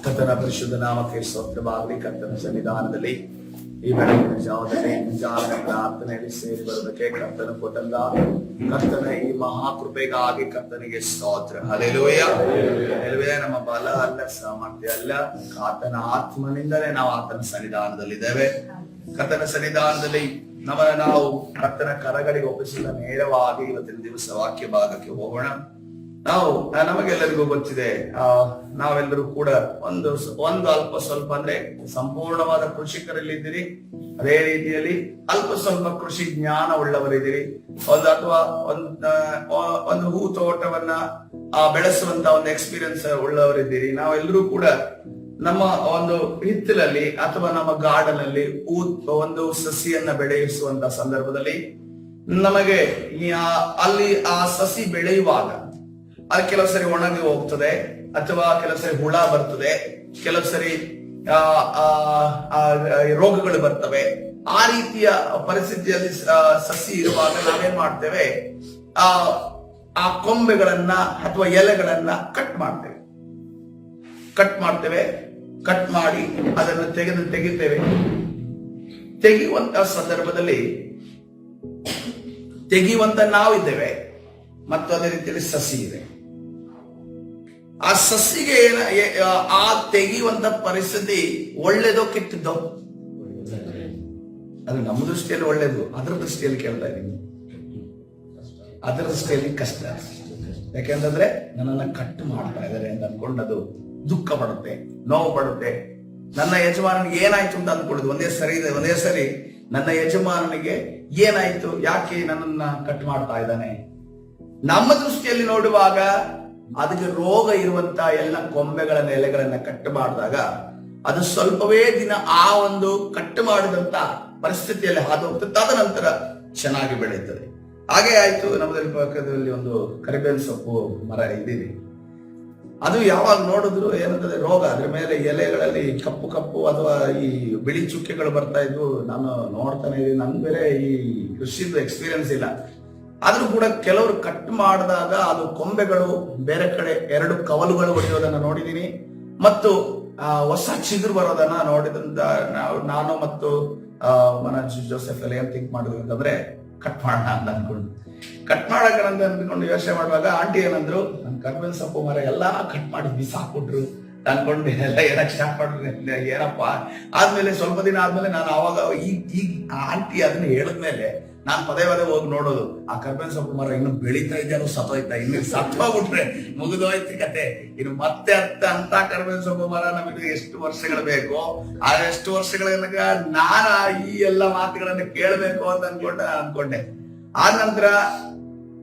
ಕರ್ತನ ಪರಿಶುದ್ಧ ನಾಮಕ್ಕೆ ಸ್ತೋತ್ರವಾಗಲಿ. ಕರ್ತನ ಸನ್ನಿಧಾನದಲ್ಲಿ ಈ ಬೆಳಗಿನ ಜಾವದಲ್ಲಿ ಮುಂಜಾವಿನ ಪ್ರಾರ್ಥನೆಯಲ್ಲಿ ಸೇರಿ ಬರುವುದಕ್ಕೆ ಕರ್ತನ ಕೊಟ್ಟಲ್ಲ. ಕರ್ತನ ಈ ಮಹಾಕೃಪೆಗಾಗಿ ಕರ್ತನಿಗೆ ಸ್ತೋತ್ರ. ಹಲ್ಲೆಲೂಯಾ. ಹಲ್ಲೆಲೂಯಾ. ನಮ್ಮ ಬಲ ಅಲ್ಲ, ಸಾಮರ್ಥ್ಯ ಅಲ್ಲ, ಆತನ ಆತ್ಮನಿಂದಲೇ ನಾವು ಆತನ ಸನ್ನಿಧಾನದಲ್ಲಿದ್ದೇವೆ. ಕರ್ತನ ಸನ್ನಿಧಾನದಲ್ಲಿ ನಾವು ಕರ್ತನ ಕರಗಳಿಗೆ ಒಪ್ಪಿಸಿದ ನೇರವಾಗಿ ಇವತ್ತಿನ ದಿವಸ ವಾಕ್ಯ ಭಾಗಕ್ಕೆ ಹೋಗೋಣ. ನಮಗೆಲ್ಲರಿಗೂ ಗೊತ್ತಿದೆ, ನಾವೆಲ್ಲರೂ ಕೂಡ ಒಂದು ಅಲ್ಪ ಸ್ವಲ್ಪ ಅಂದ್ರೆ ಸಂಪೂರ್ಣವಾದ ಕೃಷಿಕರಲ್ಲಿದ್ದೀರಿ. ಅದೇ ರೀತಿಯಲ್ಲಿ ಅಲ್ಪ ಸ್ವಲ್ಪ ಕೃಷಿ ಜ್ಞಾನ ಉಳ್ಳವರಿದ್ದೀರಿ. ಅಥವಾ ಒಂದು ಹೂ ತೋಟವನ್ನ ಬೆಳೆಸುವಂತ ಒಂದು ಎಕ್ಸ್ಪೀರಿಯನ್ಸ್ ಉಳ್ಳವರಿದ್ದೀರಿ. ನಾವೆಲ್ಲರೂ ಕೂಡ ನಮ್ಮ ಒಂದು ಹಿತ್ತಲಲ್ಲಿ ಅಥವಾ ನಮ್ಮ ಗಾರ್ಡನ್ ಅಲ್ಲಿ ಒಂದು ಸಸಿಯನ್ನ ಬೆಳೆಸುವಂತ ಸಂದರ್ಭದಲ್ಲಿ ನಮಗೆ ಅಲ್ಲಿ ಆ ಸಸಿ ಬೆಳೆಯುವಾಗ ಅದು ಕೆಲವು ಸರಿ ಒಣಗಿ ಹೋಗ್ತದೆ, ಅಥವಾ ಕೆಲವು ಸರಿ ಹುಳ ಬರ್ತದೆ, ಕೆಲವು ಸರಿ ರೋಗಗಳು ಬರ್ತವೆ. ಆ ರೀತಿಯ ಪರಿಸ್ಥಿತಿಯಲ್ಲಿ ಸಸಿ ಇರುವಾಗ ನಾವೇನ್ ಮಾಡ್ತೇವೆ, ಆ ಕೊಂಬೆಗಳನ್ನ ಅಥವಾ ಎಲೆಗಳನ್ನ ಕಟ್ ಮಾಡಿ ಅದನ್ನು ತೆಗಿತೇವೆ. ತೆಗೆಯುವಂತ ಸಂದರ್ಭದಲ್ಲಿ ತೆಗೆಯುವಂತ ನಾವಿದ್ದೇವೆ ಮತ್ತು ಅದೇ ರೀತಿಯಲ್ಲಿ ಸಸಿ ಇದೆ. ಆ ಸಸಿಗೆ ಆ ತೆಗೆಯುವಂತ ಪರಿಸ್ಥಿತಿ ಒಳ್ಳೇದೋ ಕೆಟ್ಟದ್ದೋ? ಅದು ನಮ್ಮ ದೃಷ್ಟಿಯಲ್ಲಿ ಒಳ್ಳೇದು, ಅದರ ದೃಷ್ಟಿಯಲ್ಲಿ ಕೇಳ್ತಾ ಇದ್ದೀನಿ. ಅದರ ದೃಷ್ಟಿಯಲ್ಲಿ ಕಷ್ಟ. ಯಾಕೆಂತಂದ್ರೆ ನನ್ನನ್ನ ಕಟ್ ಮಾಡ್ತಾ ಇದ್ದಾರೆ ಅಂತ ಅನ್ಕೊಂಡದು ದುಃಖ ಪಡುತ್ತೆ, ನೋವು ಪಡುತ್ತೆ. ನನ್ನ ಯಜಮಾನನಿಗೆ ಏನಾಯ್ತು ಅಂತ ಅಂದ್ಕೊಳ್ಳೋದು ಒಂದೇ ಸರಿ ನನ್ನ ಯಜಮಾನನಿಗೆ ಏನಾಯ್ತು, ಯಾಕೆ ನನ್ನನ್ನ ಕಟ್ ಮಾಡ್ತಾ ಇದ್ದಾನೆ? ನಮ್ಮ ದೃಷ್ಟಿಯಲ್ಲಿ ನೋಡುವಾಗ ಅದಕ್ಕೆ ರೋಗ ಇರುವಂತ ಎಲ್ಲ ಕೊಂಬೆಗಳನ್ನ ಎಲೆಗಳನ್ನ ಕಟ್ಟು ಮಾಡಿದಾಗ ಅದು ಸ್ವಲ್ಪವೇ ದಿನ ಆ ಒಂದು ಕಟ್ಟು ಮಾಡಿದಂತ ಪರಿಸ್ಥಿತಿಯಲ್ಲಿ ಹಾದು ಹೋಗ್ತದೆ. ತದನಂತರ ಚೆನ್ನಾಗಿ ಬೆಳೆಯುತ್ತದೆ. ಹಾಗೆ ಆಯ್ತು. ನಮ್ಮದಲ್ಲಿ ಪಕ್ಕದಲ್ಲಿ ಒಂದು ಕರಿಬೇವಿನ ಸೊಪ್ಪು ಮರ ಇದ್ದೀವಿ. ಅದು ಯಾವಾಗ ನೋಡಿದ್ರು ಏನಂತಂದ್ರೆ ರೋಗ, ಅದ್ರ ಮೇಲೆ ಎಲೆಗಳಲ್ಲಿ ಕಪ್ಪು ಅಥವಾ ಈ ಬಿಳಿ ಚುಕ್ಕೆಗಳು ಬರ್ತಾ ಇದ್ವು. ನಾನು ನೋಡ್ತಾನೆ ಇದ್ದೀನಿ. ನನ್ ಬೇರೆ ಈ ಕೃಷಿದು ಎಕ್ಸ್ಪೀರಿಯನ್ಸ್ ಇಲ್ಲ. ಆದ್ರೂ ಕೂಡ ಕೆಲವರು ಕಟ್ ಮಾಡಿದಾಗ ಅದು ಕೊಂಬೆಗಳು ಬೇರೆ ಕಡೆ ಎರಡು ಕವಲುಗಳು ಹೊಡೆಯೋದನ್ನ ನೋಡಿದೀನಿ, ಮತ್ತು ಹೊಸ ಚಿಗುರು ಬರೋದನ್ನ ನೋಡಿದಂತ ನಾನು ಮತ್ತು ಜೋಸೆಫ್ ಎಲ್ಲ ಏನ್ ಥಿಂಕ್ ಮಾಡಿದ್ವಿ ಅಂತಂದ್ರೆ ಕಟ್ ಮಾಡೋಣ ಅಂತ ಅಂದ್ಕೊಂಡು ಯೋಚನೆ ಮಾಡುವಾಗ ಆಂಟಿ ಏನಂದ್ರು, ನನ್ ಕರ್ಬೇವಿನ ಸೊಪ್ಪು ಮರ ಎಲ್ಲಾ ಕಟ್ ಮಾಡಿ ಬಿಸಾಕ್ಬಿಟ್ರು ಅನ್ಕೊಂಡು ಎಲ್ಲ ಏನಕ್ಕೆ ಸ್ಟಾರ್ಟ್ ಮಾಡಿದ್ರು ಏನಪ್ಪ. ಆದ್ಮೇಲೆ ಸ್ವಲ್ಪ ದಿನ ಆದ್ಮೇಲೆ ನಾನು ಅವಾಗ ಈಗ ಆಂಟಿ ಅದನ್ನ ಹೇಳಿದ್ಮೇಲೆ ನಾನ್ ಪದೇ ಹೋಗಿ ನೋಡೋದು, ಆ ಕರ್ಬೇವಿನ ಸೊಪ್ಪು ಮರ ಇನ್ನು ಬೆಳೀತಾ ಇದೆಯೋ ಸತ್ತೋಯ್ತಾ, ಇನ್ನು ಸತ್ತೋಗ್ಬಿಟ್ರೆ ಮುಗಿದೋಯ್ತು ಕತೆ. ಇನ್ನು ಮತ್ತೆ ಅಂತ ಕರ್ಬೇವಿನ ಸೊಪ್ಪು ಮರ ನಮಗೆ ಎಷ್ಟು ವರ್ಷಗಳು ಬೇಕು, ಆ ಎಷ್ಟು ವರ್ಷಗಳ ನಾನು ಈ ಎಲ್ಲ ಮಾತುಗಳನ್ನ ಕೇಳಬೇಕು ಅಂತ ಅನ್ಕೊಂಡೆ. ಆದ ನಂತರ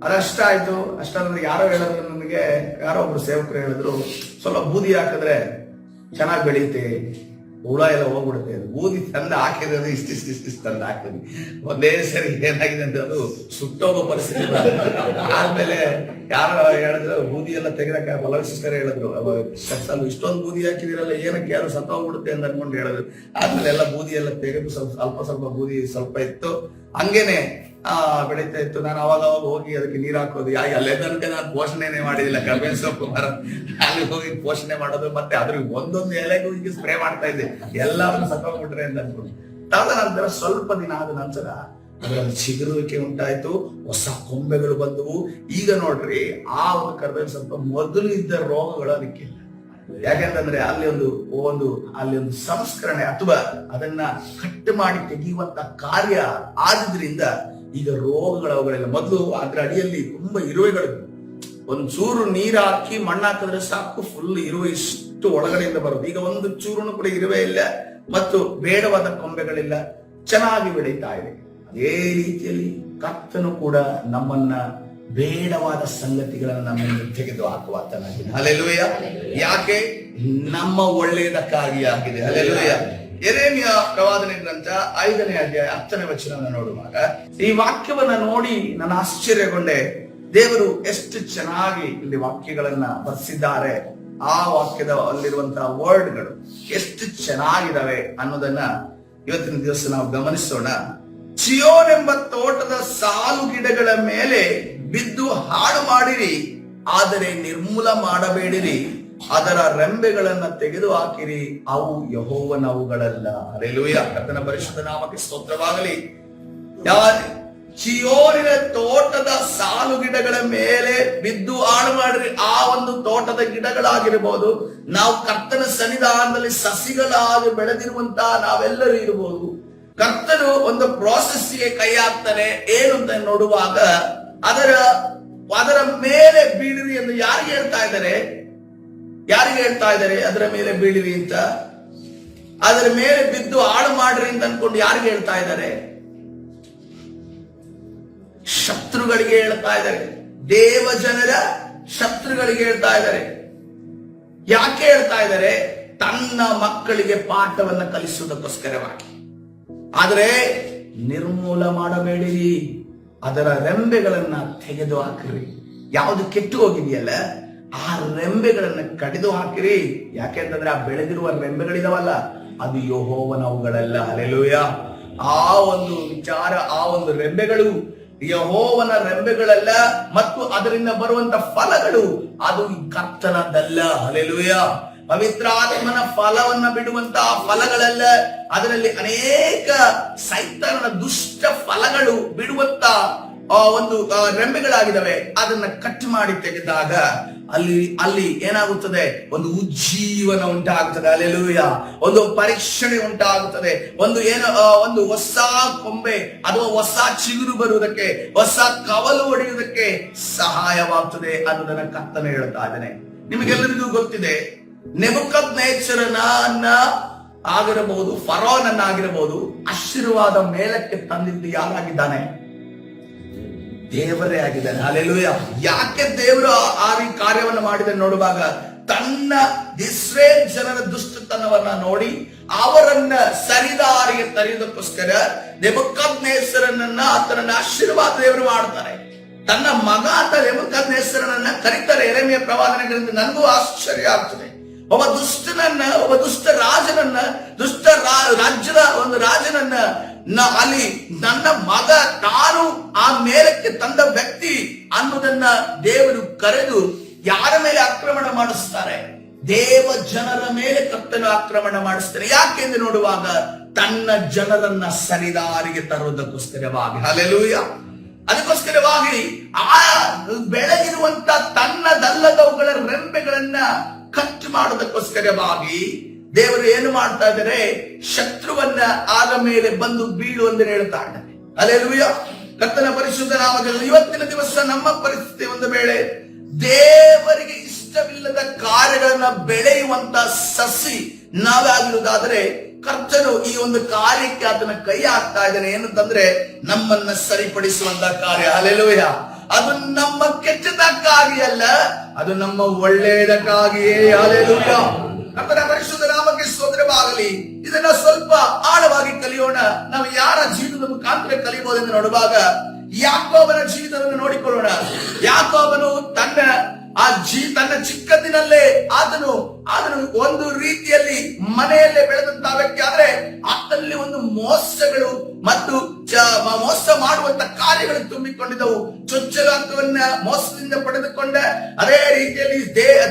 ಅದಷ್ಟಾಯ್ತು. ಅಷ್ಟಾದ್ರೆ ಯಾರೋ ಹೇಳಿದ್ರು ನನಗೆ, ಯಾರೋ ಒಬ್ರು ಸೇವಕರು ಹೇಳಿದ್ರು, ಸ್ವಲ್ಪ ಬೂದಿ ಹಾಕಿದ್ರೆ ಚೆನ್ನಾಗಿ ಬೆಳೆಯುತ್ತೆ, ಹುಳ ಎಲ್ಲ ಹೋಗ್ಬಿಡುತ್ತೆ. ಅದು ಬೂದಿ ತಂದು ಹಾಕಿದ್ರೆ ಇಷ್ಟಿಷ್ಟು ತಂದು ಹಾಕಿದ್ವಿ. ಒಂದೇ ಸರಿ ಏನಾಗಿದೆ ಅಂತ ಅದು ಸುಟ್ಟೋಗೋ ಪರಿಸ್ಥಿತಿ. ಆದ್ಮೇಲೆ ಯಾರೋ ಹೇಳಿದ್ರು ಬೂದಿ ಎಲ್ಲ ತೆಗೆದಕ್ಕೆ ಬಲವಿಸ್ಕರ ಹೇಳಿದ್ರು, ಅಲ್ಲಿ ಇಷ್ಟೊಂದು ಬೂದಿ ಹಾಕಿದಿರಲ್ಲ ಏನಕ್ಕೆ, ಯಾರು ಸತ್ತೋಗ್ಬಿಡುತ್ತೆ ಅಂತ ಅನ್ಕೊಂಡು ಹೇಳಿದ್ರು. ಆದ್ಮೇಲೆ ಎಲ್ಲ ಬೂದಿ ಎಲ್ಲ ತೆಗೆದು ಸ್ವಲ್ಪ ಬೂದಿ ಸ್ವಲ್ಪ ಇತ್ತು, ಹಂಗೇನೆ ಬೆಳೀತಾ ಇತ್ತು. ನಾನು ಅವಾಗ ಹೋಗಿ ಅದಕ್ಕೆ ನೀರ್ ಹಾಕೋದು. ಅಲ್ಲೇ ತನಕ ನಾನು ಪೋಷಣೆನೇ ಮಾಡಿದಿಲ್ಲ. ಕರ್ಬೇವಿನ ಸೊಪ್ಪು ಮರ ಅಲ್ಲಿ ಹೋಗಿ ಪೋಷಣೆ ಮಾಡೋದು, ಮತ್ತೆ ಅದ್ರ ಒಂದೊಂದು ಎಲೆಗೂ ಈಗ ಸ್ಪ್ರೇ ಮಾಡ್ತಾ ಇದ್ದೆ, ಎಲ್ಲವನ್ನು ಸತ್ತೋಗ್ಬಿಟ್ರೆ ಅಂತ ಅನ್ಕೊಂಡು. ತದನಂತರ ಸ್ವಲ್ಪ ದಿನ ಆದ ನಂತರ ಅದರಲ್ಲಿ ಚಿಗುರುವಿಕೆ ಉಂಟಾಯ್ತು, ಹೊಸ ಕೊಂಬೆಗಳು ಬಂದವು. ಈಗ ನೋಡ್ರಿ, ಆ ಒಂದು ಕರ್ಬೇವಿನ ಸೊಪ್ಪು ಮೊದಲು ಇದ್ದ ರೋಗಗಳು ಅದಕ್ಕಿಲ್ಲ. ಯಾಕೆಂತಂದ್ರೆ ಅಲ್ಲಿ ಒಂದು ಸಂಸ್ಕರಣೆ ಅಥವಾ ಅದನ್ನ ಕಟ್ಟು ಮಾಡಿ ತೆಗೆಯುವಂತ ಕಾರ್ಯ ಆದ್ರಿಂದ ಈಗ ರೋಗಗಳು ಅವುಗಳೆಲ್ಲ. ಮೊದಲು ಅದ್ರ ಅಡಿಯಲ್ಲಿ ತುಂಬಾ ಇರುವೆಗಳು, ಒಂಚೂರು ನೀರ್ ಹಾಕಿ ಮಣ್ಣು ಹಾಕಿದ್ರೆ ಸಾಕು, ಫುಲ್ ಇರುವೆ ಇಷ್ಟು ಒಳಗಡೆಯಿಂದ ಬರೋದು. ಈಗ ಒಂದು ಚೂರುನು ಕೂಡ ಇರುವೆ ಇಲ್ಲ ಮತ್ತು ಬೇಡವಾದ ಕೊಂಬೆಗಳಿಲ್ಲ, ಚೆನ್ನಾಗಿ ಬೆಳೀತಾ ಇದೆ. ಅದೇ ರೀತಿಯಲ್ಲಿ ಕರ್ತನು ಕೂಡ ನಮ್ಮನ್ನ ಬೇಡವಾದ ಸಂಗತಿಗಳನ್ನು ನಮ್ಮನ್ನು ತೆಗೆದು ಹಾಕುವಾತನಾಗಿದೆ. ಹಲ್ಲೆಲೂಯಾ. ಯಾಕೆ? ನಮ್ಮ ಒಳ್ಳೆಯದಕ್ಕಾಗಿ ಆಗಿದೆ. ಹಲ್ಲೆಲೂಯಾ. ಯೆರೆಮೀಯ ಪ್ರವಾದನೆ ಗ್ರಂಥ 5ನೇ ಅಧ್ಯಾಯ 10ನೇ ವಚನವನ್ನು ನೋಡುವಾಗ ಈ ವಾಕ್ಯವನ್ನ ನೋಡಿ ನಾನು ಆಶ್ಚರ್ಯಗೊಂಡೆ. ದೇವರು ಎಷ್ಟು ಚೆನ್ನಾಗಿ ಇಲ್ಲಿ ವಾಕ್ಯಗಳನ್ನ ಬರೆಸಿದ್ದಾರೆ. ಆ ವಾಕ್ಯದ ಅಲ್ಲಿರುವಂತಹ ವರ್ಡ್ಗಳು ಎಷ್ಟು ಚೆನ್ನಾಗಿದ್ದಾವೆ ಅನ್ನೋದನ್ನ ಇವತ್ತಿನ ದಿವಸ ನಾವು ಗಮನಿಸೋಣ. ಚಿಯೋನ್ ಎಂಬ ತೋಟದ ಸಾಲು ಗಿಡಗಳ ಮೇಲೆ ಬಿದ್ದು ಹಾಳು ಮಾಡಿರಿ, ಆದರೆ ನಿರ್ಮೂಲ ಮಾಡಬೇಡಿರಿ. ಅದರ ರೆಂಬೆಗಳನ್ನ ತೆಗೆದು ಹಾಕಿರಿ, ಅವು ಯೆಹೋವನವುಗಳಲ್ಲ. ಹಲ್ಲೆಲೂಯಾ. ಕರ್ತನ ಪರಿಶುದ್ಧ ನಾಮಕ್ಕೆ ಸ್ತೋತ್ರವಾಗಲಿ. ಚಿಯೋನಿನ ತೋಟದ ಸಾಲು ಗಿಡಗಳ ಮೇಲೆ ಬಿದ್ದು ಹಾಳು ಮಾಡ್ರಿ. ಆ ಒಂದು ತೋಟದ ಗಿಡಗಳಾಗಿರ್ಬೋದು, ನಾವು ಕರ್ತನ ಸನ್ನಿಧಾನದಲ್ಲಿ ಸಸಿಗಳಾಗಿ ಬೆಳೆದಿರುವಂತಹ ನಾವೆಲ್ಲರೂ ಇರಬಹುದು. ಕರ್ತನು ಒಂದು ಪ್ರಾಸೆಸ್ಗೆ ಕೈ ಹಾಕ್ತಾನೆ. ಏನು ಅಂತ ನೋಡುವಾಗ ಅದರ ಮೇಲೆ ಬೀಳಿರಿ ಎಂದು ಯಾರಿಗೆ ಹೇಳ್ತಾ ಇದ್ದಾರೆ? ಅದರ ಮೇಲೆ ಬೀಳಿರಿ ಅಂತ, ಅದರ ಮೇಲೆ ಬಿದ್ದು ಹಾಳು ಮಾಡ್ರಿ ಅಂತ ಅನ್ಕೊಂಡು ಯಾರಿಗೆ ಹೇಳ್ತಾ ಇದ್ದಾರೆ? ಶತ್ರುಗಳಿಗೆ ಹೇಳ್ತಾ ಇದ್ದಾರೆ. ದೇವ ಜನರ ಶತ್ರುಗಳಿಗೆ ಹೇಳ್ತಾ ಇದ್ದಾರೆ. ಯಾಕೆ ಹೇಳ್ತಾ ಇದ್ದಾರೆ? ತನ್ನ ಮಕ್ಕಳಿಗೆ ಪಾಠವನ್ನ ಕಲಿಸುವುದಕ್ಕೋಸ್ಕರವಾಗಿ. ಆದರೆ ನಿರ್ಮೂಲ ಮಾಡಬೇಡಿರಿ, ಅದರ ರೆಂಬೆಗಳನ್ನ ತೆಗೆದು ಹಾಕಿರಿ. ಯಾವುದು ಕೆಟ್ಟು ಹೋಗಿದೆಯಲ್ಲ ಆ ರೆಂಬೆಗಳನ್ನ ಕಡಿದು ಹಾಕಿರಿ. ಯಾಕೆಂತಂದ್ರೆ ಆ ಬೆಳೆದಿರುವ ರೆಂಬೆಗಳಿದಾವಲ್ಲ, ಅದು ಯೆಹೋವನವುಗಳಲ್ಲ. ಹಲ್ಲೆಲೂಯಾ. ಆ ಒಂದು ವಿಚಾರ, ಆ ಒಂದು ರೆಂಬೆಗಳು ಯೆಹೋವನ ರೆಂಬೆಗಳಲ್ಲ, ಮತ್ತು ಅದರಿಂದ ಬರುವಂತ ಫಲಗಳು ಅದು ಕರ್ತನದಲ್ಲ. ಹಲ್ಲೆಲೂಯಾ. ಪವಿತ್ರಾತ್ಮನ ಫಲವನ್ನ ಬಿಡುವಂತಹ ಫಲಗಳಲ್ಲ, ಅದರಲ್ಲಿ ಅನೇಕ ಸೈತಾನನ ದುಷ್ಟ ಫಲಗಳು ಬಿಡುವಂತ ಒಂದು ರೆಂಬೆಗಳಾಗಿದ್ದಾವೆ. ಅದನ್ನ ಕಟ್ ಮಾಡಿ ತೆಗೆದಾಗ ಅಲ್ಲಿ ಏನಾಗುತ್ತದೆ? ಒಂದು ಉಜ್ಜೀವನ ಉಂಟಾಗುತ್ತದೆ. ಹಲ್ಲೆಲೂಯಾ. ಒಂದು ಪರೀಕ್ಷಣೆ ಉಂಟಾಗುತ್ತದೆ. ಒಂದು ಹೊಸ ಕೊಂಬೆ ಅಥವಾ ಹೊಸ ಚಿಗುರು ಬರುವುದಕ್ಕೆ, ಹೊಸ ಕವಲು ಹೊಡೆಯುವುದಕ್ಕೆ ಸಹಾಯವಾಗ್ತದೆ ಅನ್ನೋದನ್ನ ಕರ್ತನ ಹೇಳ್ತಾ ಇದ್ದಾನೆ. ನಿಮಗೆಲ್ಲರಿಗೂ ಗೊತ್ತಿದೆ, ನೆಬೂಕದ್ನೆಚ್ಚರನನ್ನ ಆಗಿರಬಹುದು, ಫರೋನನ್ನ ಆಗಿರಬಹುದು, ಆಶೀರ್ವಾದ ಮೇಲಕ್ಕೆ ತಂದಿದ್ದು ಯಾರಾಗಿದ್ದಾನೆ? ದೇವರೇ ಆಗಿದ್ದಾನೆ. ಹಲ್ಲೆಲೂಯಾ. ಯಾಕೆ ದೇವರು ಆ ಕಾರ್ಯವನ್ನು ಮಾಡಿದ ನೋಡುವಾಗ, ತನ್ನ ಇಸ್ರೇಲ್ ಜನರ ದುಷ್ಟತನವನ್ನ ನೋಡಿ ಅವರನ್ನ ಸರಿದಾರಿಗೆ ತರೆಯುವುದಕ್ಕೋಸ್ಕರ ನೆಬೂಕದ್ನೆಚ್ಚರನನ್ನ ಆತನನ್ನ ಆಶೀರ್ವಾದ ದೇವರು ಮಾಡ್ತಾರೆ. ತನ್ನ ಮಗ ಅಂತ ನೆಬೂಕದ್ನೆಚ್ಚರನನ್ನ ಕರೀತಾರೆ. ಯೆರೆಮೀಯ ಪ್ರವಾದನೆ ಗ್ರಂಥ. ನನಗೂ ಆಶ್ಚರ್ಯ ಆಗ್ತದೆ. ಒಬ್ಬ ದುಷ್ಟ ರಾಜನನ್ನ, ರಾಜ್ಯದ ಒಂದು ರಾಜನನ್ನ ಅಲ್ಲಿ ನನ್ನ ಮಗ ತಾನು ಆ ಮೇಲಕ್ಕೆ ತಂದ ವ್ಯಕ್ತಿ ಅನ್ನೋದನ್ನ ದೇವರು ಕರೆದು ಯಾರ ಮೇಲೆ ಆಕ್ರಮಣ ಮಾಡಿಸ್ತಾರೆ? ದೇವ ಜನರ ಮೇಲೆ ಕರ್ತನು ಆಕ್ರಮಣ ಮಾಡಿಸ್ತಾರೆ. ಯಾಕೆಂದು ನೋಡುವಾಗ ತನ್ನ ಜನರನ್ನ ಸರಿದಾರಿಗೆ ತರುವುದಕ್ಕೋಸ್ಕರವಾಗಿ. ಹಲ್ಲೆಲೂಯಾ. ಅದಕ್ಕೋಸ್ಕರವಾಗಿ ಆ ಬೆಳೆದಿರುವಂತ ತನ್ನದಲ್ಲದವುಗಳ ರೆಂಬೆಗಳನ್ನ ಕಟ್ ಮಾಡೋದಕ್ಕೋಸ್ಕರವಾಗಿ ದೇವರು ಏನು ಮಾಡ್ತಾ ಇದ್ದಾರೆ? ಶತ್ರುವನ್ನ ಆದ ಮೇಲೆ ಬಂದು ಬೀಳು ಎಂದು ಹೇಳ್ತಾ ಇದ್ದಾರೆ. ಹಲ್ಲೆಲೂಯಾ. ಕರ್ತನ ಪರಿಶುದ್ಧ ನಾಮದಲ್ಲಿ ಇವತ್ತಿನ ದಿವಸ ನಮ್ಮ ಪರಿಸ್ಥಿತಿ ಒಂದು ವೇಳೆ ದೇವರಿಗೆ ಇಷ್ಟವಿಲ್ಲದ ಕಾರ್ಯಗಳನ್ನ ಬೆಳೆಯುವಂತ ಸಸಿ ನಾವಾಗಿರುವುದಾದರೆ, ಕರ್ತನು ಈ ಒಂದು ಕಾರ್ಯಕ್ಕೆ ಆತನ ಕೈ ಹಾಕ್ತಾ ಇದ್ದಾನೆ. ಏನಂತಂದ್ರೆ ನಮ್ಮನ್ನ ಸರಿಪಡಿಸುವಂತ ಕಾರ್ಯ. ಹಲ್ಲೆಲೂಯಾ. ಅದು ನಮ್ಮ ಕೆಟ್ಟದಕ್ಕಾಗಿ ಅಲ್ಲ, ಅದು ನಮ್ಮ ಒಳ್ಳೆಯದಕ್ಕಾಗಿಯೇ. ಹಲ್ಲೆಲೂಯಾ. ಕರ್ತನ ಪರಿಶುದ್ಧ ನಾಮಕ್ಕೆ ಸ್ತೋತ್ರವಾಗಲಿ. ಇದನ್ನ ಸ್ವಲ್ಪ ಆಳವಾಗಿ ಕಲಿಯೋಣ. ನಾವು ಯಾರ ಜೀವನದ ಮುಖಾಂತರ ಕಲಿಬಹುದೆಂದು ನೋಡುವಾಗ ಯಾಕೋಬನ ಜೀವಿತವನ್ನು ನೋಡಿಕೊಳ್ಳೋಣ. ಯಾಕೋಬನು ತನ್ನ ಚಿಕ್ಕಂದಿನಲ್ಲೇ ಆತನು ಒಂದು ರೀತಿಯಲ್ಲಿ ಮನೆಯಲ್ಲೇ ಬೆಳೆದಂತಹ ವ್ಯಕ್ತಿ. ಆದ್ರೆ ಆತನಲ್ಲಿ ಒಂದು ಮೋಸಗಳು ಮತ್ತು ಮೋಸ ಮಾಡುವಂತ ಕಾರ್ಯಗಳು ತುಂಬಿಕೊಂಡಿದ್ದವು. ಚೊಚ್ಚಲ ಹಕ್ಕವನ್ನ ಮೋಸದಿಂದ ಪಡೆದುಕೊಂಡ, ಅದೇ ರೀತಿಯಲ್ಲಿ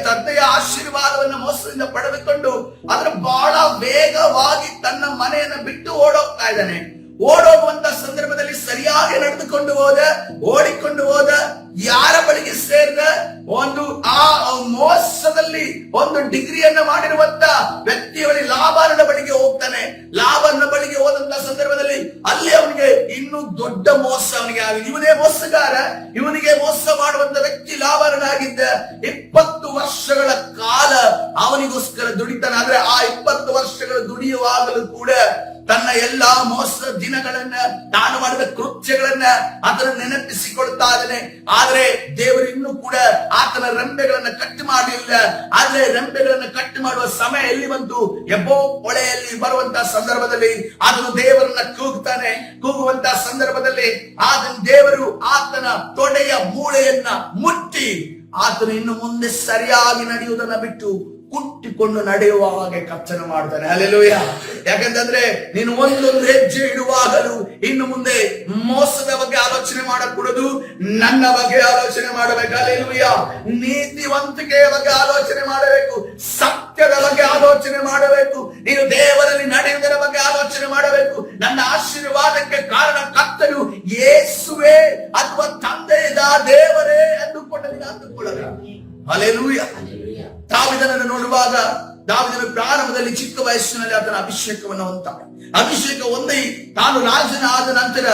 ತಂದೆಯ ಆಶೀರ್ವಾದವನ್ನ ಮೋಸದಿಂದ ಪಡೆದುಕೊಂಡು ಅದರ ಬಹಳ ವೇಗವಾಗಿ ತನ್ನ ಮನೆಯನ್ನ ಬಿಟ್ಟು ಓಡೋಗ್ತಾ ಇದ್ದಾನೆ. ಓಡೋಗುವಂತ ಸಂದರ್ಭದಲ್ಲಿ ಸರಿಯಾಗಿ ನಡೆದುಕೊಂಡು ಓಡಿಕೊಂಡು ಹೋದ, ಯಾರ ಬಳಿಗೆ ಸೇರಿದ? ಆ ಮೋಸದಲ್ಲಿ ಒಂದು ಡಿಗ್ರಿಯನ್ನ ಮಾಡಿರುವಂತ ವ್ಯಕ್ತಿಯ ಬಳಿ, ಲಾಬಾನನ ಬಳಿಗೆ ಹೋಗ್ತಾನೆ. ಲಾಬಾನನ ಬಳಿಗೆ ಹೋದಂತ ಸಂದರ್ಭದಲ್ಲಿ ಅಲ್ಲಿ ಅವನಿಗೆ ಇನ್ನೂ ದೊಡ್ಡ ಮೋಸ ಅವನಿಗೆ ಆಗಿದೆ. ಇವನೇ ಮೋಸಗಾರ, ಇವನಿಗೆ ಮೋಸ ಮಾಡುವಂತ ವ್ಯಕ್ತಿ ಲಾಬಾನನಾಗಿದ್ದ. 20 ವರ್ಷಗಳ ಕಾಲ ಅವನಿಗೋಸ್ಕರ ದುಡಿತಾನೆ. ಆದ್ರೆ ಆ 20 ವರ್ಷಗಳು ದುಡಿಯುವಾಗಲೂ ಕೂಡ ತನ್ನ ಎಲ್ಲಾ ಮೋಸದ ದಿನಗಳನ್ನ, ತಾನು ಮಾಡಿದ ಕೃತ್ಯಗಳನ್ನ ಆತನ ನೆನಪಿಸಿಕೊಳ್ತಾ ಇದ್ದಾನೆ. ಆದ್ರೆ ದೇವರು ಇನ್ನೂ ಕೂಡ ಆತನ ರೆಂಬೆಗಳನ್ನ ಕಟ್ ಮಾಡಲಿಲ್ಲ. ಆದ್ರೆ ರೆಂಬೆಗಳನ್ನ ಕಟ್ ಮಾಡುವ ಸಮಯ ಎಲ್ಲಿ ಬಂತು? ಎಬ್ಬೋ ಹೊಳೆಯಲ್ಲಿ ಬರುವಂತಹ ಸಂದರ್ಭದಲ್ಲಿ ಆತನು ದೇವರನ್ನ ಕೂಗುತ್ತಾನೆ. ಕೂಗುವಂತಹ ಸಂದರ್ಭದಲ್ಲಿ ದೇವರು ಆತನ ತೊಡೆಯ ಮೂಳೆಯನ್ನ ಮುಟ್ಟಿ ಆತನು ಇನ್ನು ಮುಂದೆ ಸರಿಯಾಗಿ ನಡೆಯುವುದನ್ನ ಬಿಟ್ಟು ಕುಟ್ಟಿಕೊಂಡು ನಡೆಯುವ ಹಾಗೆ ಕರ್ತನು ಮಾಡ್ತಾನೆ. ಹಲ್ಲೆಲೂಯಾ. ಯಾಕಂತಂದ್ರೆ ನೀನು ಒಂದೊಂದು ಹೆಜ್ಜೆ ಇಡುವಾಗಲೂ ಇನ್ನು ಮುಂದೆ ಮೋಸದ ಬಗ್ಗೆ ಆಲೋಚನೆ ಮಾಡಕೂಡದು, ನನ್ನ ಬಗ್ಗೆ ಆಲೋಚನೆ ಮಾಡಬೇಕು. ಹಲ್ಲೆಲೂಯಾ. ನೀತಿವಂತಿಕೆಯ ಬಗ್ಗೆ ಆಲೋಚನೆ ಮಾಡಬೇಕು, ಸತ್ಯದ ಬಗ್ಗೆ ಆಲೋಚನೆ ಮಾಡಬೇಕು, ನೀನು ದೇವರಲ್ಲಿ ನಡೆಯುವುದರ ಬಗ್ಗೆ ಆಲೋಚನೆ ಮಾಡಬೇಕು. ನನ್ನ ಆಶೀರ್ವಾದಕ್ಕೆ ಕಾರಣ ಕರ್ತನು ಯೇಸುವೆ ಅಥವಾ ತಂದೆಯ ದೇವರೇ ಎಂದುಕೊಂಡು ನೀನು ಅಂದುಕೊಳ್ಳಬೇಕು. ಹಲ್ಲೆಲೂಯಾ. ದಾವೀದನನ್ನು ನೋಡುವಾಗ ದಾವೀದನು ಪ್ರಾರಂಭದಲ್ಲಿ ಚಿಕ್ಕ ವಯಸ್ಸಿನಲ್ಲಿ ಆತನ ಅಭಿಷೇಕವನ್ನು ಹೊಂದ್ತಾನೆ. ಅಭಿಷೇಕ ಹೊಂದಿ ತಾನು ರಾಜನ ಆದ ನಂತರ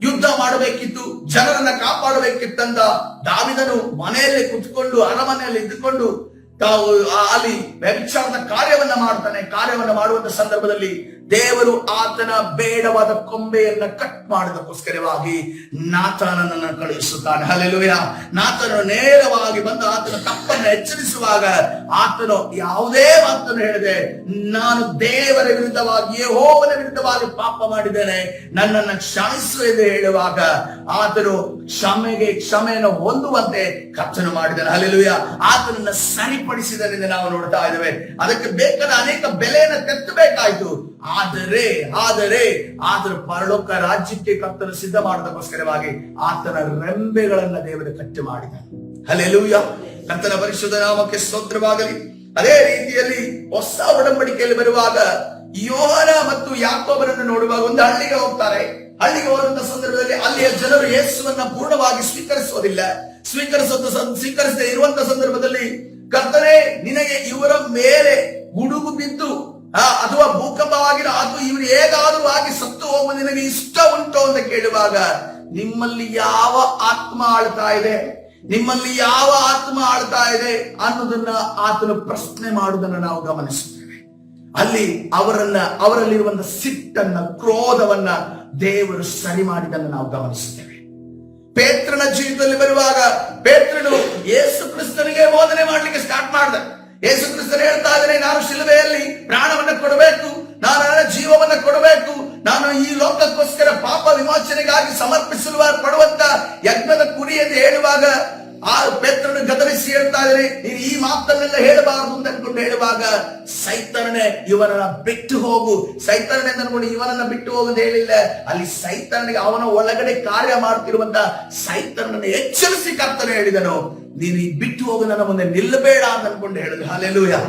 ಯುದ್ಧ ಮಾಡಬೇಕಿತ್ತು, ಜನರನ್ನ ಕಾಪಾಡಬೇಕಿತ್ತಂತ ದಾವೀದನು ಮನೆಯಲ್ಲೇ ಕುತ್ಕೊಂಡು ಅರಮನೆಯಲ್ಲಿ ಇದ್ದುಕೊಂಡು ತಾವು ಅಲ್ಲಿ ವ್ಯಭಿಚಾರದ ಕಾರ್ಯವನ್ನ ಮಾಡುವಂತ ಸಂದರ್ಭದಲ್ಲಿ ದೇವರು ಆತನ ಬೇಡವಾದ ಕೊಂಬೆಯನ್ನ ಕಟ್ ಮಾಡಿದಕ್ಕೋಸ್ಕರವಾಗಿ ನಾತಾನನನ್ನು ಕಳುಹಿಸುತ್ತಾನೆ. ಹಲ್ಲೆಲೂಯಾ. ನಾತನು ನೇರವಾಗಿ ಬಂದು ಆತನ ತಪ್ಪನ್ನು ಎಚ್ಚರಿಸುವಾಗ ಆತನು ಯಾವುದೇ ಮಾತನ್ನು ಹೇಳಿದೆ, ನಾನು ದೇವರ ವಿರುದ್ಧವಾಗಿ ಯೆಹೋವನ ವಿರುದ್ಧವಾಗಿ ಪಾಪ ಮಾಡಿದ್ದೇನೆ, ನನ್ನನ್ನು ಕ್ಷಮಿಸು ಎಂದು ಹೇಳುವಾಗ ಆತನು ಕ್ಷಮೆಯನ್ನು ಹೊಂದುವಂತೆ ಕರ್ತನು ಮಾಡಿದ್ದಾನೆ. ಹಲ್ಲೆಲೂಯಾ. ಆತನನ್ನ ಸರಿಪಡಿಸಿದನೆಂದು ನಾವು ನೋಡ್ತಾ ಇದ್ದೇವೆ. ಅದಕ್ಕೆ ಬೇಕಾದ ಅನೇಕ ಬೆಲೆಯನ್ನು ತೆತ್ತಬೇಕಾಯ್ತು. ಆದರೆ ಪರಲೋಕ ರಾಜ್ಯಕ್ಕೆ ಕರ್ತನು ಸಿದ್ಧ ಮಾಡೋದಕ್ಕೋಸ್ಕರವಾಗಿ ಆತನ ರೆಂಬೆಗಳನ್ನ ದೇವರು ಕಟ್ಟಿ ಮಾಡಿದ್ದಾನೆ. ಹಲ್ಲೆಲೂಯಾ. ಕರ್ತನ ಪರಿಶುದ್ಧ ನಾಮಕ್ಕೆ ಸ್ತೋತ್ರವಾಗಲಿ. ಅದೇ ರೀತಿಯಲ್ಲಿ ಹೊಸ ಒಡಂಬಡಿಕೆಯಲ್ಲಿ ಬರುವಾಗ ಯೋಹಾನ ಮತ್ತು ಯಾಕೋಬರನ್ನು ನೋಡುವಾಗ ಒಂದು ಹಳ್ಳಿಗೆ ಹೋಗ್ತಾರೆ. ಹಳ್ಳಿಗೆ ಹೋದಂತ ಸಂದರ್ಭದಲ್ಲಿ ಅಲ್ಲಿಯ ಜನರು ಯೇಸುವನ್ನ ಪೂರ್ಣವಾಗಿ ಸ್ವೀಕರಿಸದೇ ಇರುವಂತ ಸಂದರ್ಭದಲ್ಲಿ ಕರ್ತನೇ, ನಿನಗೆ ಇವರ ಮೇಲೆ ಗುಡುಗು ಬಿದ್ದು ಅಥವಾ ಭೂಕಂಪವಾಗಿ ಅದು ಇವರು ಹೇಗಾದ್ರೂ ಆಗಿ ಸತ್ತು ಹೋಗುವ ನಿನಗೆ ಇಷ್ಟ ಉಂಟು ಅಂತ ಕೇಳುವಾಗ ನಿಮ್ಮಲ್ಲಿ ಯಾವ ಆತ್ಮ ಆಳ್ತಾ ಇದೆ ಅನ್ನೋದನ್ನ ಆತನು ಪ್ರಶ್ನೆ ಮಾಡುವುದನ್ನು ನಾವು ಗಮನಿಸುತ್ತೇವೆ. ಅಲ್ಲಿ ಅವರಲ್ಲಿರುವಂತಹ ಸಿಟ್ಟನ್ನ, ಕ್ರೋಧವನ್ನ ದೇವರು ಸರಿ ಮಾಡಿದನ್ನು ನಾವು ಗಮನಿಸುತ್ತೇವೆ. ಪೇತ್ರನ ಜೀವಿತದಲ್ಲಿ ಬರುವಾಗ ಪೇತ್ರನು ಯೇಸು ಕ್ರಿಸ್ತನಿಗೆ ಬೋಧನೆ ಮಾಡ್ಲಿಕ್ಕೆ ಸ್ಟಾರ್ಟ್ ಮಾಡಿದ. ಯೇಸು ಕ್ರಿಸ್ತನು ಹೇಳ್ತಾ ಇದ್ದಾನೆ, ನಾನು ಶಿಲುಬೆಯಲ್ಲಿ ಪ್ರಾಣವನ್ನ ಕೊಡಬೇಕು, ನಾನು ನನ್ನ ಜೀವವನ್ನ ಕೊಡಬೇಕು, ನಾನು ಈ ಲೋಕಕ್ಕೋಸ್ಕರ ಪಾಪ ವಿಮೋಚನೆಗಾಗಿ ಪಡುವಂತ ಯಜ್ಞದ ಕುರಿ ಎಂದು ಹೇಳುವಾಗ ಆ ಪೇತ್ರನು ಗದರಿಸಿ ಹೇಳ್ತಾ ಇದ್ದಾನೆ, ನೀನು ಈ ಮಾತನ್ನೆಲ್ಲ ಹೇಳಬಾರದು ಅಂತ ಅನ್ಕೊಂಡು ಹೇಳುವಾಗ ಸೈತಾನನೇ ಇವನನ್ನ ಬಿಟ್ಟು ಹೋಗು, ಸೈತಾನನೇ ಅಂದ್ಕೊಂಡು ಇವನನ್ನ ಬಿಟ್ಟು ಹೋಗುದು ಹೇಳಿಲ್ಲ. ಅಲ್ಲಿ ಸೈತಾನನಿಗೆ ಅವನ ಒಳಗಡೆ ಕಾರ್ಯ ಮಾಡ್ತಿರುವಂತ ಸೈತಾನನನ್ನು ಎಚ್ಚರಿಸಿ ಕರ್ತನು ಹೇಳಿದನು, ನೀನು ಬಿಟ್ಟು ಹೋಗು, ನನ್ನ ಮುಂದೆ ನಿಲ್ಲಬೇಡ ಅಂತ ಅನ್ಕೊಂಡು ಹೇಳಿದ್ರು. ಹಲ್ಲೆಲೂಯಾ.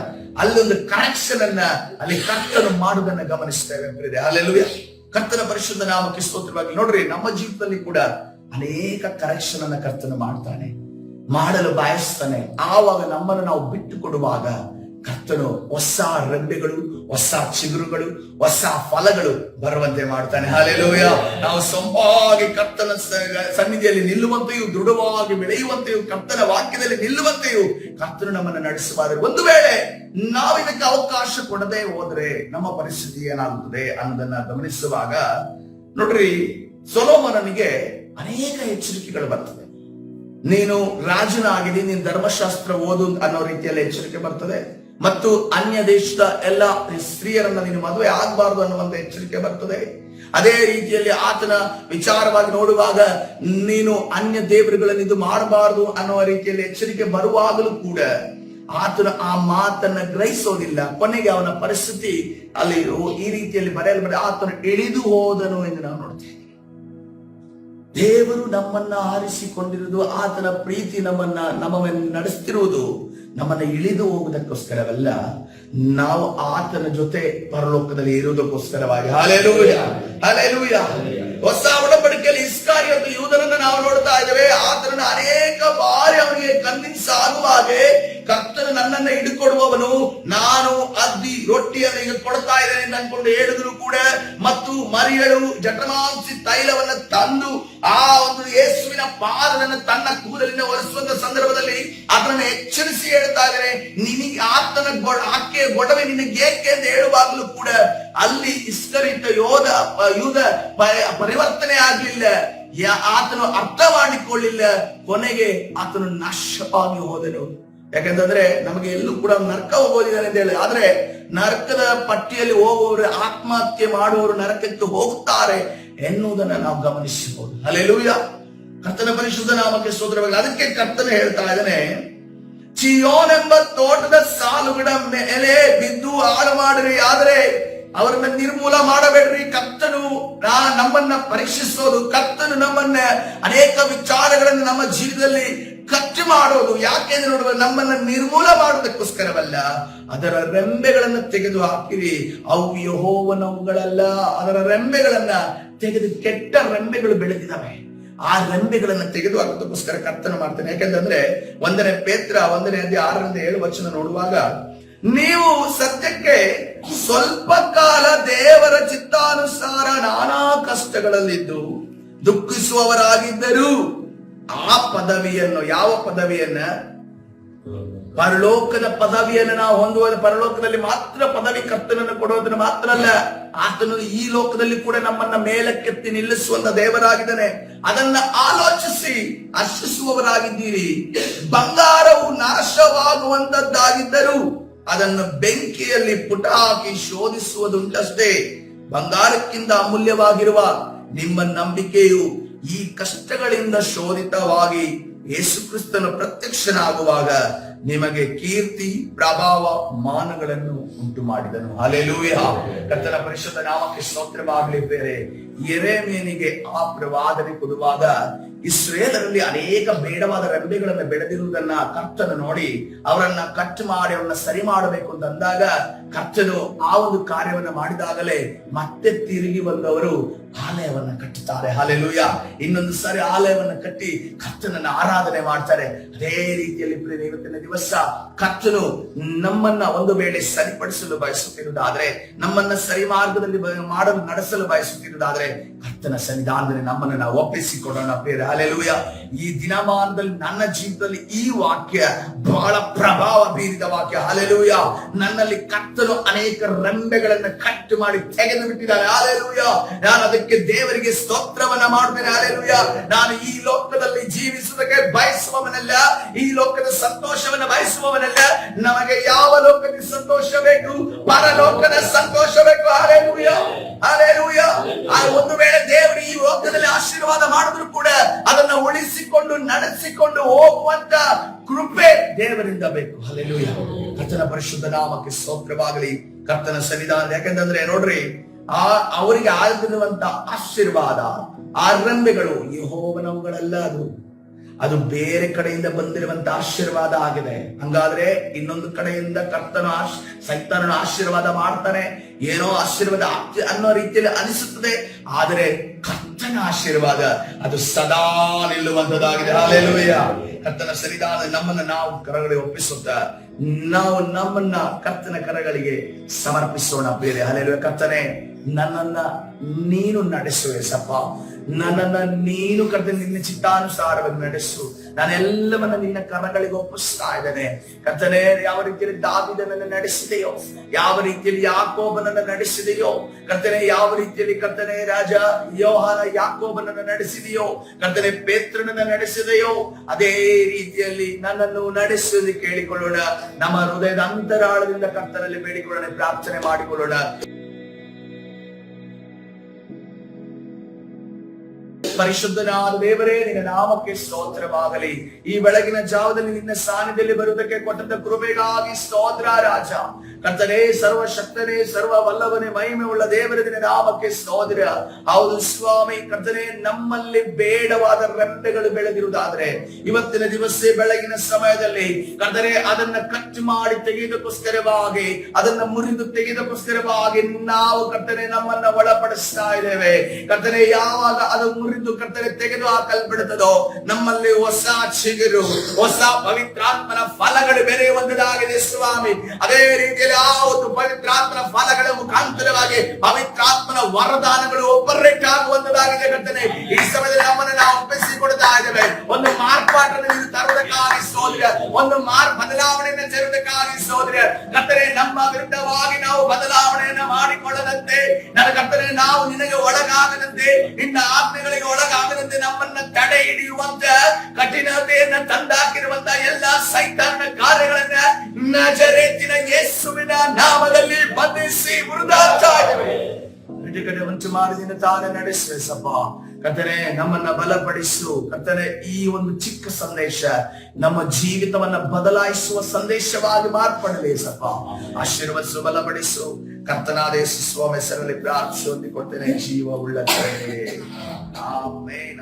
ಅಲ್ಲೊಂದು ಕರೆಕ್ಷನ್ ಅನ್ನ ಅಲ್ಲಿ ಕರ್ತನು ಮಾಡುವುದನ್ನ ಗಮನಿಸ್ತೇವೆ. ಹಲ್ಲೆಲೂಯಾ. ಕರ್ತನ ಪರಿಶುದ್ಧ ನಾಮಕ್ಕೆ ಸ್ತೋತ್ರವಾಗಿ. ನೋಡ್ರಿ, ನಮ್ಮ ಜೀವಿತದಲ್ಲಿ ಕೂಡ ಅನೇಕ ಕರೆಕ್ಷನ್ ಅನ್ನ ಕರ್ತನು ಮಾಡಲು ಬಯಸ್ತಾನೆ. ಆವಾಗ ನಮ್ಮನ್ನು ನಾವು ಬಿಟ್ಟು ಕೊಡುವಾಗ ಕರ್ತನು ಹೊಸ ರೆಂಬೆಗಳು, ಹೊಸ ಚಿಗುರುಗಳು, ಹೊಸ ಫಲಗಳು ಬರುವಂತೆ ಮಾಡ್ತಾನೆ. ಹಲ್ಲೆಲೂಯಾ. ನಾವು ಸೊಂಪಾಗಿ ಕರ್ತನ ಸನ್ನಿಧಿಯಲ್ಲಿ ನಿಲ್ಲುವಂತೆಯೂ, ದೃಢವಾಗಿ ಬೆಳೆಯುವಂತೆಯೂ, ಕರ್ತನ ವಾಕ್ಯದಲ್ಲಿ ನಿಲ್ಲುವಂತೆಯೂ ಕರ್ತನು ನಮ್ಮನ್ನು ನಡೆಸುವಾದರೆ, ಒಂದು ವೇಳೆ ನಾವು ಇದಕ್ಕೆ ಅವಕಾಶ ಕೊಡದೆ ಹೋದ್ರೆ ನಮ್ಮ ಪರಿಸ್ಥಿತಿ ಏನಾಗುತ್ತದೆ ಅನ್ನೋದನ್ನ ಗಮನಿಸುವಾಗ ನೋಡ್ರಿ, ಸೊಲೊಮೋನನಿಗೆ ಅನೇಕ ಎಚ್ಚರಿಕೆಗಳು ಬರ್ತದೆ. ನೀನು ರಾಜನಾಗಿದ್ದಿ, ನೀನು ಧರ್ಮಶಾಸ್ತ್ರ ಓದು ಅನ್ನೋ ರೀತಿಯಲ್ಲಿ ಎಚ್ಚರಿಕೆ ಬರ್ತದೆ. ಮತ್ತು ಅನ್ಯ ದೇಶದ ಎಲ್ಲ ಸ್ತ್ರೀಯರನ್ನ ನೀನು ಮದುವೆ ಆಗಬಾರದು ಅನ್ನುವಂತ ಎಚ್ಚರಿಕೆ ಬರ್ತದೆ. ಅದೇ ರೀತಿಯಲ್ಲಿ ಆತನ ವಿಚಾರವಾಗಿ ನೋಡುವಾಗ ನೀನು ಅನ್ಯ ದೇವರುಗಳನ್ನು ಇದು ಮಾಡಬಾರದು ಅನ್ನುವ ರೀತಿಯಲ್ಲಿ ಎಚ್ಚರಿಕೆ ಬರುವಾಗಲೂ ಕೂಡ ಆತನ ಆ ಮಾತನ್ನ ಗ್ರಹಿಸೋದಿಲ್ಲ. ಕೊನೆಗೆ ಅವನ ಪರಿಸ್ಥಿತಿ ಅಲ್ಲಿ ಈ ರೀತಿಯಲ್ಲಿ ಬರೆಯಲ್ಪಡ, ಆತನು ಇಳಿದು ಹೋದನು ಎಂದು ನಾವು ನೋಡ್ತೀವಿ. ದೇವರು ನಮ್ಮನ್ನ ಆರಿಸಿಕೊಂಡಿರುವುದು, ಆತನ ಪ್ರೀತಿ ನಮ್ಮನ್ನು ನಡೆಸ್ತಿರುವುದು ನಮ್ಮನ್ನ ಇಳಿದು ಹೋಗುವುದಕ್ಕೋಸ್ಕರವಲ್ಲ, ನಾವು ಆತನ ಜೊತೆ ಪರಲೋಕದಲ್ಲಿ ಇರುವುದಕ್ಕೋಸ್ಕರವಾಗಿ. Hallelujah, hallelujah. ಹೊಸ ಒಡಂಬಡಿಕೆಯಲ್ಲಿ ಇಸ್ಕರಿಯೋತ ಯೂದನನ್ನು ನಾವು ನೋಡ್ತಾ ಇದ್ದೇವೆ. ಆತನನ್ನು ಅನೇಕ ಬಾರಿ ಅವನಿಗೆ ಕನ್ವಿನ್ಸ್ ಆಗುವ ಹಾಗೆ, ಕರ್ತನು ನನ್ನನ್ನು ಹಿಡಿಕೊಡುವವನು, ನಾನು ಅದ್ದಿ ರೊಟ್ಟಿಯನ್ನು ಈಗ ಕೊಡ್ತಾ ಇದ್ದೇನೆ ಅಂತ ಅನ್ಕೊಂಡು ಹೇಳಿದ್ರು ಕೂಡ, ಮತ್ತು ಮರಿಯಳು ಜಟಮಾಂಸಿ ತೈಲವನ್ನ ತಂದು ಆ ಒಂದು ಯೇಸುವಿನ ಪಾದವನ್ನು ತನ್ನ ಕೂದಲಿನ ಒರೆಸುವಂತ ಸಂದರ್ಭದಲ್ಲಿ ಅದನ್ನು ಎಚ್ಚರಿಸಿ ಹೇಳ್ತಾ ಇದ್ದೇನೆ, ನಿನಗೆ ಆತನ ಆಕೆಯ ಗೊಡವೆ ನಿನಗೆ ಏಕೆ ಅಂತ ಹೇಳುವಾಗಲೂ ಕೂಡ ಅಲ್ಲಿ ಇಸ್ಕರಿತ ಯೂದ ಪರಿವರ್ತನೆ ಆಗ್ಲಿಲ್ಲ. ಆತನು ಅರ್ಥ ಮಾಡಿಕೊಳ್ಳಿಲ್ಲ. ಕೊನೆಗೆ ಆತನು ನಾಶವಾಗಿ ಹೋದನು. ಯಾಕಂತಂದ್ರೆ ನಮಗೆ ಎಲ್ಲೂ ಕೂಡ ನರಕ ಹೋಗೋದಿದ್ದಾನೆ ಅಂತ ಹೇಳಿ, ಆದ್ರೆ ನರಕದ ಪಟ್ಟಿಯಲ್ಲಿ ಹೋಗುವವರು, ಆತ್ಮಹತ್ಯೆ ಮಾಡುವವರು ನರಕಕ್ಕೆ ಹೋಗುತ್ತಾರೆ ಎನ್ನುವುದನ್ನ ನಾವು ಗಮನಿಸಬಹುದು. ಹಲ್ಲೆಲೂಯಾ. ಕರ್ತನ ಪರಿಶುದ್ಧ ನಾಮಕ್ಕೆ ಸ್ತೋತ್ರವಾಗಲಿ. ಅದಕ್ಕೆ ಕರ್ತನ ಹೇಳ್ತಾ ಇದ್ದಾನೆ, ಚಿಯೋನ್ ಎಂಬ ತೋಟದ ಸಾಲುಗಳ ಮೇಲೆ ಬಿದ್ದು ಹಾಳು ಮಾಡಿರಿ, ಆದರೆ ಅವರನ್ನ ನಿರ್ಮೂಲ ಮಾಡಬೇಡ್ರಿ. ಕರ್ತನು ನಮ್ಮನ್ನ ಪರೀಕ್ಷಿಸೋದು, ಕರ್ತನು ನಮ್ಮನ್ನ ಅನೇಕ ವಿಚಾರಗಳನ್ನು ನಮ್ಮ ಜೀವಿತದಲ್ಲಿ ಕಚ್ಚು ಮಾಡೋದು ಯಾಕೆಂದ್ರೆ ನೋಡುವ, ನಮ್ಮನ್ನ ನಿರ್ಮೂಲ ಮಾಡುವುದಕ್ಕೋಸ್ಕರವಲ್ಲ, ಅದರ ರೆಂಬೆಗಳನ್ನು ತೆಗೆದು ಹಾಕಿರಿ, ಅವು ಯೆಹೋವನವುಗಳಲ್ಲ. ಅದರ ರೆಂಬೆಗಳನ್ನ ತೆಗೆದು, ಕೆಟ್ಟ ರೆಂಬೆಗಳು ಬೆಳೆದಿದ್ದಾವೆ, ಆ ರೆಂಬೆಗಳನ್ನು ತೆಗೆದು ಹಾಕೋದಕ್ಕೋಸ್ಕರ ಕರ್ತನ ಮಾಡ್ತಾನೆ. ಯಾಕೆಂದ್ರೆ 1 ಪೇತ್ರ 1:6-7 ನೋಡುವಾಗ, ನೀವು ಸತ್ಯಕ್ಕೆ ಸ್ವಲ್ಪ ಕಾಲ ದೇವರ ಚಿತ್ತಾನುಸಾರ ನಾನಾ ಕಷ್ಟಗಳಲ್ಲಿದ್ದು ದುಃಖಿಸುವವರಾಗಿದ್ದರು, ಆ ಪದವಿಯನ್ನು, ಯಾವ ಪದವಿಯನ್ನ? ಪರಲೋಕದ ಪದವಿಯನ್ನು ನಾವು ಹೊಂದುವುದು. ಪರಲೋಕದಲ್ಲಿ ಮಾತ್ರ ಪದವಿ ಕರ್ತನನ್ನು ಕೊಡೋದನ್ನು ಮಾತ್ರ ಅಲ್ಲ, ಆತನು ಈ ಲೋಕದಲ್ಲಿ ಕೂಡ ನಮ್ಮನ್ನ ಮೇಲಕ್ಕೆತ್ತಿ ನಿಲ್ಲಿಸುವಂತ ದೇವರಾಗಿದ್ದಾನೆ. ಅದನ್ನ ಆಲೋಚಿಸಿ ಹರ್ಷಿಸುವವರಾಗಿದ್ದೀರಿ. ಬಂಗಾರವು ನಾಶವಾಗುವಂತದ್ದಾಗಿದ್ದರೂ ಅದನ್ನು ಬೆಂಕಿಯಲ್ಲಿ ಪುಟ ಹಾಕಿ ಶೋಧಿಸುವುದುಂಟಷ್ಟೇ. ಬಂಗಾರಕ್ಕಿಂತ ಅಮೂಲ್ಯವಾಗಿರುವ ನಿಮ್ಮ ನಂಬಿಕೆಯು ಈ ಕಷ್ಟಗಳಿಂದ ಶೋಧಿತವಾಗಿ ಯೇಸು ಕ್ರಿಸ್ತನು ಪ್ರತ್ಯಕ್ಷನಾಗುವಾಗ ನಿಮಗೆ ಕೀರ್ತಿ, ಪ್ರಭಾವ, ಮಾನಗಳನ್ನು ಉಂಟು ಮಾಡಿದನು. ಹಲ್ಲೆಲೂಯಾ. ಕರ್ತನ ಪರಿಶುದ್ಧ ನಾಮಕ್ಕೆ ಸ್ತೋತ್ರವಾಗಲಿ. ಬೇರೆ ಯೆರೆಮೀಯನಿಗೆ ಆ ಪ್ರವಾದನೆ ಕೊಡುವಾಗ ಇಸ್ರೇಲರಲ್ಲಿ ಅನೇಕ ಬೇಡವಾದ ರೆಂಬೆಗಳನ್ನು ಬೆಳೆದಿರುವುದನ್ನ ಕರ್ತನು ನೋಡಿ ಅವರನ್ನ ಕಟ್ ಮಾಡಿ ಅವರನ್ನ ಸರಿ ಮಾಡಬೇಕು ಅಂತ ಅಂದಾಗ, ಕರ್ತನು ಆ ಒಂದು ಕಾರ್ಯವನ್ನ ಮಾಡಿದಾಗಲೇ ಮತ್ತೆ ತಿರುಗಿ ಬಂದವರು ಆಲಯವನ್ನ ಕಟ್ಟುತ್ತಾರೆ. ಹಲ್ಲೆಲೂಯಾ. ಇನ್ನೊಂದು ಸಾರಿ ಆಲಯವನ್ನ ಕಟ್ಟಿ ಕರ್ತನನ್ನ ಆರಾಧನೆ ಮಾಡ್ತಾರೆ. ಅದೇ ರೀತಿಯಲ್ಲಿ ಇವತ್ತಿನ ದಿವಸ ಕರ್ತನು ನಮ್ಮನ್ನ ಒಂದು ವೇಳೆ ಸರಿಪಡಿಸಲು ಬಯಸುತ್ತಿರುವುದಾದ್ರೆ, ನಮ್ಮನ್ನ ಸರಿ ಮಾರ್ಗದಲ್ಲಿ ಮಾಡಲು ನಡೆಸಲು ಬಯಸುತ್ತಿರುವುದಾದ್ರೆ, ಕರ್ತನ ಸನ್ನಿಧಾನದಲ್ಲಿ ನಮ್ಮನ್ನು ನಾವು ಒಪ್ಪಿಸಿಕೊಡೋಣ. ಪ್ರಿಯರೇ, ಹಲ್ಲೆಲೂಯಾ. ಈ ದಿನಮಾನದಲ್ಲಿ ನನ್ನ ಜೀವಿತದಲ್ಲಿ ಈ ವಾಕ್ಯ ಬಹಳ ಪ್ರಭಾವ ಬೀರಿದ ವಾಕ್ಯ. ಹಲ್ಲೆಲೂಯಾ. ನನ್ನಲ್ಲಿ ಕರ್ತನು ಅನೇಕ ರೆಂಬೆಗಳನ್ನು ಕಟ್ ಮಾಡಿ ತೆಗೆದು ಬಿಟ್ಟಿದ್ದಾರೆ. ಹಲ್ಲೆಲೂಯಾ. ನಾನು ಅದಕ್ಕೆ ದೇವರಿಗೆ ಸ್ತೋತ್ರವನ್ನ ಮಾಡುತ್ತೇನೆ. ಹಲ್ಲೆಲೂಯಾ. ನಾನು ಈ ಲೋಕದಲ್ಲಿ ಜೀವಿಸುವುದಕ್ಕೆ ಬಯಸುವವನಲ್ಲ, ಈ ಲೋಕದ ಸಂತೋಷವನ್ನ ಬಯಸುವವನಲ್ಲ. ನಮಗೆ ಯಾವ ಲೋಕದ ಸಂತೋಷ ಬೇಕು? ಪರಲೋಕದ ಸಂತೋಷ ಬೇಕು. ಹಲ್ಲೆಲೂಯಾ. ಹಲ್ಲೆಲೂಯಾ. ಒಂದು ವೇಳೆ ದೇವರು ಈ ಲೋಕದಲ್ಲಿ ಆಶೀರ್ವಾದ ಮಾಡಿದ್ರು ಕೂಡ ಅದನ್ನ ಉಳಿಸಿಕೊಂಡು ನಡೆಸಿಕೊಂಡು ಹೋಗುವಂತ ಕೃಪೆ ದೇವರಿಂದ ಬೇಕು. ಹಲ್ಲೆಲೂಯಾ. ಕರ್ತನ ಪರಿಶುದ್ಧ ನಾಮಕ್ಕೆ ಸ್ತೋತ್ರವಾಗಲಿ. ಕರ್ತನ ಸನ್ನಿಧಾನ, ಯಾಕಂದ್ರೆ ನೋಡ್ರಿ, ಅವರಿಗೆ ಆಗಿರುವಂತ ಆಶೀರ್ವಾದ, ಆ ರೆಂಬೆಗಳು ಯೆಹೋವನವುಗಳಲ್ಲ, ಅದು ಬೇರೆ ಕಡೆಯಿಂದ ಬಂದಿರುವಂತ ಆಶೀರ್ವಾದ ಆಗಿದೆ. ಹಂಗಾದ್ರೆ ಇನ್ನೊಂದು ಕಡೆಯಿಂದ ಕರ್ತನ ಸೈತಾನನ ಆಶೀರ್ವಾದ ಮಾಡ್ತಾನೆ, ಏನೋ ಆಶೀರ್ವಾದ ಅನ್ನೋ ರೀತಿಯಲ್ಲಿ ಅನಿಸುತ್ತದೆ. ಆದರೆ ಕರ್ತನ ಆಶೀರ್ವಾದ ಅದು ಸದಾ ನಿಲ್ಲುವಂತದಾಗಿದೆ. ಹಲ್ಲೆಲೂಯಾ. ಕರ್ತನ ಸನ್ನಿಧಾನ ನಮ್ಮನ್ನ ನಾವು ಕರಗಳಿಗೆ ಒಪ್ಪಿಸುತ್ತ ನಾವು ನಮ್ಮನ್ನ ಕರ್ತನ ಕರಗಳಿಗೆ ಸಮರ್ಪಿಸೋಣ. ಬೇರೆ ಹಲ್ಲೆಲೂಯಾ. ಕರ್ತನೆ, ನನ್ನನ್ನ ನೀನು ನಡೆಸು ಯೇಸಪ್ಪ. ನನ್ನನ್ನ ನೀನು ಕರ್ತನೆ ನಿನ್ನ ಚಿತ್ತಾನುಸಾರವಾಗಿ ನಡೆಸು. ನಾನೆಲ್ಲವನ್ನ ನಿನ್ನ ಕರಗಳಿಗೆ ಒಪ್ಪಿಸ್ತಾ ಇದ್ದೇನೆ. ಕರ್ತನೆ, ಯಾವ ರೀತಿಯಲ್ಲಿ ದಾವೀದನನ್ನು ನಡೆಸಿದೆಯೋ, ಯಾವ ರೀತಿಯಲ್ಲಿ ಯಾಕೋಬನನ್ನು ನಡೆಸಿದೆಯೋ, ಕರ್ತನೆ, ಯಾವ ರೀತಿಯಲ್ಲಿ ಕರ್ತನೆ ರಾಜ ಯೋಹಾನ ಯಾಕೋಬನನ್ನು ನಡೆಸಿದೆಯೋ, ಕರ್ತನೆ ಪೇತ್ರನನ್ನು ನಡೆಸಿದೆಯೋ, ಅದೇ ರೀತಿಯಲ್ಲಿ ನನ್ನನ್ನು ನಡೆಸುವುದು ಕೇಳಿಕೊಳ್ಳೋಣ. ನಮ್ಮ ಹೃದಯದ ಅಂತರಾಳದಿಂದ ಕರ್ತನಲ್ಲಿ ಬೇಡಿಕೊಳ್ಳೋಣ, ಪ್ರಾರ್ಥನೆ ಮಾಡಿಕೊಳ್ಳೋಣ. ಪರಿಶುದ್ಧನಾದ ದೇವರೇ, ನಿನ್ನ ನಾಮಕ್ಕೆ ಸ್ತೋತ್ರವಾಗಲಿ. ಈ ಬೆಳಗಿನ ಜಾವದಲ್ಲಿ ನಿನ್ನ ಸಾನ್ನಿಧ್ಯದಲ್ಲಿ ಬರುವುದಕ್ಕೆ ಕೊಟ್ಟಂತ ಕೃಪೆಗಾಗಿ ಸ್ತೋತ್ರ ರಾಜ. ಕರ್ತನೇ, ಸರ್ವಶಕ್ತನೇ, ಸರ್ವ ವಲ್ಲಭನೇ, ಮಹಿಮೆ ಉಳ್ಳ ದೇವರ ನಿನ್ನ ನಾಮಕ್ಕೆ ಸ್ತೋತ್ರ. ಹೌದು ಸ್ವಾಮಿ, ಕರ್ತನೇ, ನಮ್ಮಲ್ಲಿ ಬೇಡವಾದ ರೆಂಬೆಗಳು ಬೆಳೆದಿರುವುದಾದ್ರೆ ಇವತ್ತಿನ ದಿವಸ ಬೆಳಗಿನ ಸಮಯದಲ್ಲಿ ಕರ್ತನೇ ಅದನ್ನ ಕಟ್ ಮಾಡಿ ತೆಗೆಯೋದಕ್ಕೋಸ್ಕರವಾಗಿ, ಅದನ್ನ ಮುರಿದು ತೆಗೆಯೋದಕ್ಕೋಸ್ಕರವಾಗಿ ನಾವು ಕರ್ತನೇ ನಮ್ಮನ್ನ ಒಳಪಡಿಸ್ತಾ ಇದ್ದೇವೆ. ಕರ್ತನೇ, ಯಾವಾಗ ಅದು ಮುರಿದು ಕರ್ತನೆ ತೆಗೆದು ಹಾಕಲ್ಬಿಡುತ್ತದೋ ನಮ್ಮಲ್ಲಿ ಹೊಸ ಚಿಗುರು, ಹೊಸ ಪವಿತ್ರಾತ್ಮನ ಫಲಗಳು ಬೆರೆಯುವಂತದಾಗಿದೆ ಸ್ವಾಮಿ. ಅದೇ ರೀತಿಯಲ್ಲಿ ಆ ಒಂದು ಪವಿತ್ರಾತ್ಮನ ಫಲಗಳ ಮುಖಾಂತರವಾಗಿ ಪವಿತ್ರಾತ್ಮನ ವರದಾನಗಳು ಆಪರೇಟ್ ಆಗುವಂತದಾಗಿದೆ. ಕರ್ತನೆ, ಈ ಸಮಯದಲ್ಲಿ ನಮ್ಮನ್ನು ನಾವು ಒಪ್ಪಿಸಿಕೊಡ್ತಾ ಇದ್ದೇವೆ. ಒಂದು ಮಾರ್ಪಾಟನ್ನು ನೀನು ತರುವುದಕ್ಕಾಗಿ ಸ್ತೋತ್ರ, ಒಂದು ಬದಲಾವಣೆಯನ್ನು ತರುವುದಕ್ಕಾಗಿ ಸ್ತೋತ್ರ. ಕರ್ತನೆ, ನಮ್ಮ ವಿರುದ್ಧವಾಗಿ ನಾವು ಬದಲಾವಣೆಯನ್ನು ಮಾಡಿಕೊಳ್ಳದಂತೆ, ನನ್ನ ಕರ್ತನೆ, ನಾವು ನಿನಗೆ ಒಳಗಾಗದಂತೆ, ನಿನ್ನ ಆಜ್ಞೆಗಳಿಗೆ ಒಳಗಾಗದಂತೆ ನಮ್ಮನ್ನ ತಡೆ ಹಿಡಿಯುವಂತ ಕಠಿಣತೆಯನ್ನ ತಂದಾಕಿರುವಂತ ಎಲ್ಲಾ ಸೈತಾನನ ಕಾರ್ಯಗಳನ್ನ ನಜರೇತಿನ ಯೇಸುವಿನ ನಾಮದಲ್ಲಿ ಬಂಧಿಸಿ ಮುರಿದಾಡ್ತಾ ಇದ್ದೇವೆ. ಕಡೆ ಉಂಟು ಮಾಡಿ ನಿನ್ನ ತಾನೇ ನಡೆಸುವೆ ಸಪ್ಪ. ಕರ್ತನೇ ನಮ್ಮನ್ನ ಬಲಪಡಿಸು ಕರ್ತನೇ. ಈ ಒಂದು ಚಿಕ್ಕ ಸಂದೇಶ ನಮ್ಮ ಜೀವಿತವನ್ನ ಬದಲಾಯಿಸುವ ಸಂದೇಶವಾಗಿ ಮಾರ್ಪಡಲಿ ಸಪ್ಪ. ಆಶೀರ್ವದಿಸು, ಬಲಪಡಿಸು. ಕರ್ತನಾದ ಯೇಸು ಸ್ವಾಮಿ ಹೆಸರಲ್ಲಿ ಪ್ರಾರ್ಥಿಸಿ ಹೊಂದಿಕೊಡ್ತೇನೆ, ಜೀವ ಉಳ್ಳ ಆಮೇನ್.